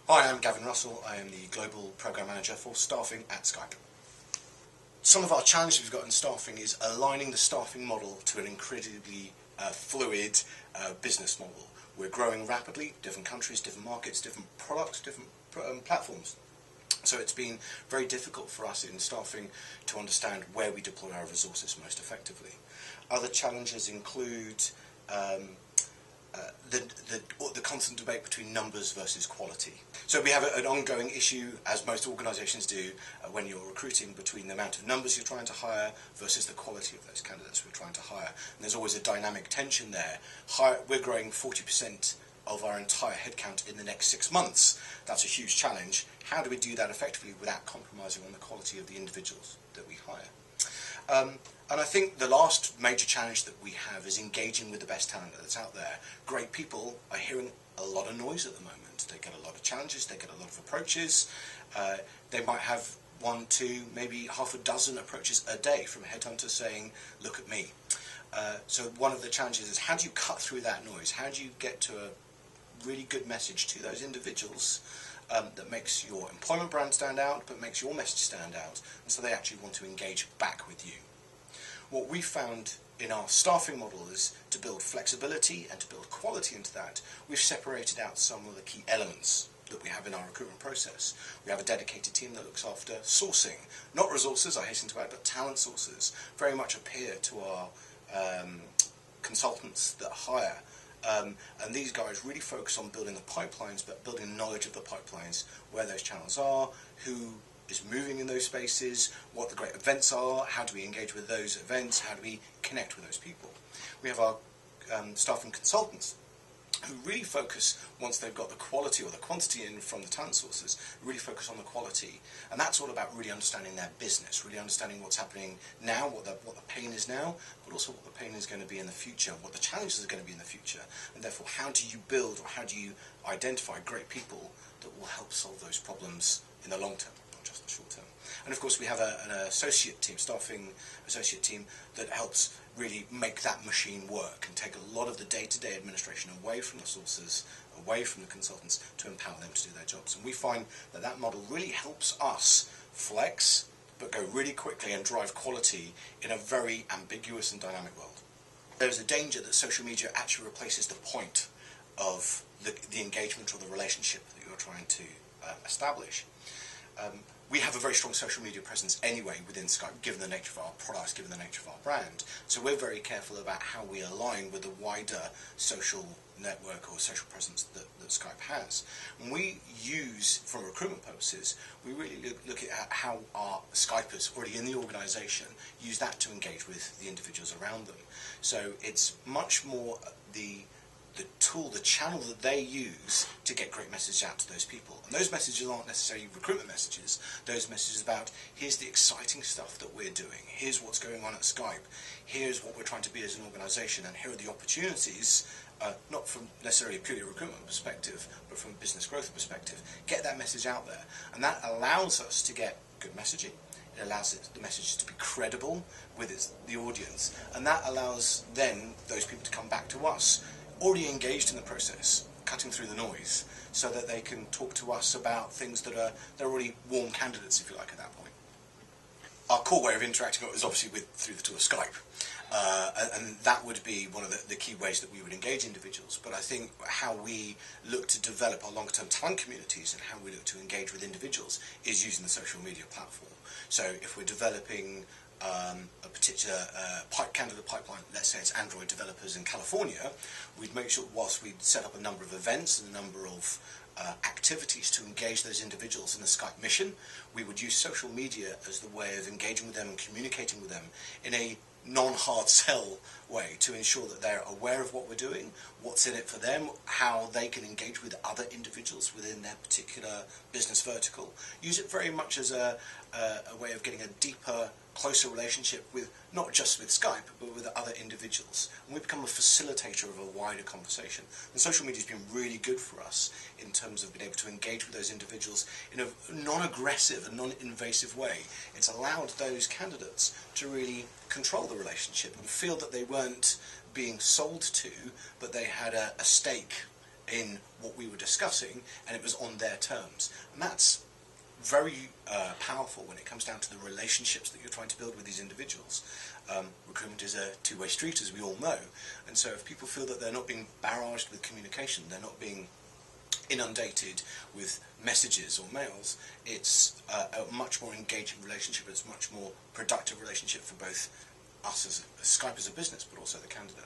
Hi, I'm Gavin Russell. I am the Global Programme Manager for Staffing at Skype. Some of our challenges we've got in staffing is aligning the staffing model to an incredibly fluid business model. We're growing rapidly, different countries, different markets, different products, different platforms. So it's been very difficult for us in staffing to understand where we deploy our resources most effectively. Other challenges include the constant debate between numbers versus quality. So we have an ongoing issue, as most organisations do, when you're recruiting, between the amount of numbers you're trying to hire versus the quality of those candidates we're trying to hire. And there's always a dynamic tension there. We're growing 40% of our entire headcount in the next 6 months. That's a huge challenge. How do we do that effectively without compromising on the quality of the individuals that we hire? And I think the last major challenge that we have is engaging with the best talent that's out there. Great people are hearing a lot of noise at the moment. They get a lot of challenges, they get a lot of approaches. They might have 1, 2, maybe half a dozen approaches a day from a headhunter saying, look at me. So one of the challenges is, how do you cut through that noise? How do you get to a really good message to those individuals that makes your employment brand stand out, but makes your message stand out, and so they actually want to engage back with you? What we found in our staffing model is to build flexibility and to build quality into that. We've separated out some of the key elements that we have in our recruitment process. We have a dedicated team that looks after sourcing, not resources, I hasten to add, but talent sources, very much a peer to our consultants that hire. And these guys really focus on building the pipelines, but building knowledge of the pipelines, where those channels are, who is moving in those spaces, what the great events are, how do we engage with those events, how do we connect with those people. We have our staffing consultants who really focus, once they've got the quality or the quantity in from the talent sources, really focus on the quality. And that's all about really understanding their business, really understanding what's happening now, what the pain is now, but also what the pain is going to be in the future, what the challenges are going to be in the future, and therefore how do you build or how do you identify great people that will help solve those problems in the long term, not just the short term. And of course we have an associate team, staffing associate team, that helps really make that machine work and take a lot of the day-to-day administration away from the sources, away from the consultants, to empower them to do their jobs. And we find that that model really helps us flex, but go really quickly and drive quality in a very ambiguous and dynamic world. There's a danger that social media actually replaces the point of the engagement or the relationship that you're trying to establish. We have a very strong social media presence anyway within Skype, given the nature of our products, given the nature of our brand. So we're very careful about how we align with the wider social network or social presence that Skype has. And we use, for recruitment purposes, we really look at how our Skypers already in the organisation use that to engage with the individuals around them. So it's much more the tool, the channel that they use to get great messages out to those people. And those messages aren't necessarily recruitment messages. Those messages about, here's the exciting stuff that we're doing, here's what's going on at Skype, here's what we're trying to be as an organisation, and here are the opportunities, not from necessarily a purely recruitment perspective, but from a business growth perspective. Get that message out there. And that allows us to get good messaging. It allows the message to be credible with the audience. And that allows then those people to come back to us, already engaged in the process, cutting through the noise, so that they can talk to us about things that they're already warm candidates, if you like, at that point. Our core way of interacting is obviously through the tool of Skype, and that would be one of the key ways that we would engage individuals. But I think how we look to develop our longer-term talent communities and how we look to engage with individuals is using the social media platform. So if we're developing a particular candidate pipeline, let's say it's Android developers in California, we'd make sure whilst we'd set up a number of events and a number of activities to engage those individuals in the Skype mission, we would use social media as the way of engaging with them and communicating with them in a non-hard sell way, to ensure that they're aware of what we're doing, what's in it for them, how they can engage with other individuals within their particular business vertical. Use it very much as a way of getting a deeper, closer relationship with, not just with Skype, but with other individuals. And we become a facilitator of a wider conversation. And social media has been really good for us in terms of being able to engage with those individuals in a non-aggressive and non-invasive way. It's allowed those candidates to really control the relationship and feel that they weren't being sold to, but they had a stake in what we were discussing, and it was on their terms. And that's very powerful when it comes down to the relationships that you're trying to build with these individuals. Recruitment is a two-way street, as we all know, and so if people feel that they're not being barraged with communication, they're not being inundated with messages or mails, it's a much more engaging relationship, it's a much more productive relationship for both us as Skype as a business, but also the candidate.